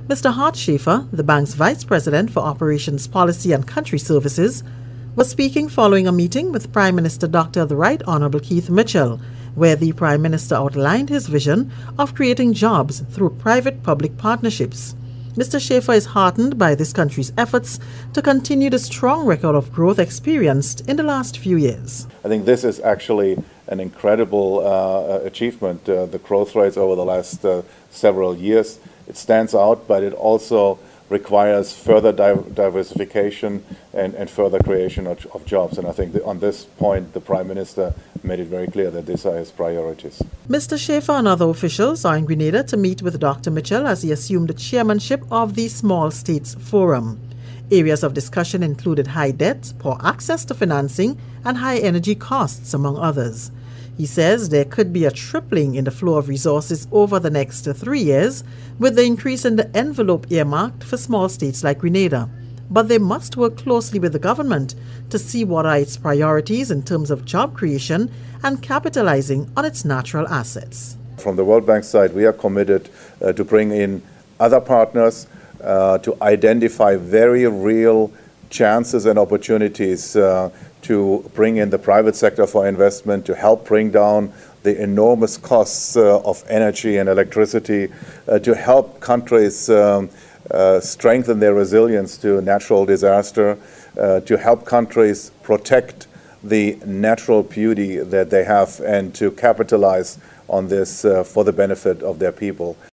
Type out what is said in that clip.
Mr. Hart Schaefer, the bank's Vice President for Operations Policy and Country Services, was speaking following a meeting with Prime Minister Dr. the Right Honourable Keith Mitchell, where the Prime Minister outlined his vision of creating jobs through private-public partnerships. Mr. Schaefer is heartened by this country's efforts to continue the strong record of growth experienced in the last few years. I think this is actually an incredible achievement, the growth rates over the last several years. It stands out, but it also requires further diversification and further creation of jobs. And I think on this point, the Prime Minister made it very clear that these are his priorities. Mr. Schaefer and other officials are in Grenada to meet with Dr. Mitchell as he assumed the chairmanship of the Small States Forum. Areas of discussion included high debt, poor access to financing, and high energy costs, among others. He says there could be a tripling in the flow of resources over the next 3 years, with the increase in the envelope earmarked for small states like Grenada. But they must work closely with the government to see what are its priorities in terms of job creation and capitalizing on its natural assets. From the World Bank side, we are committed to bring in other partners to identify very real chances and opportunities to bring in the private sector for investment, to help bring down the enormous costs of energy and electricity, to help countries strengthen their resilience to natural disaster, to help countries protect the natural beauty that they have and to capitalize on this for the benefit of their people.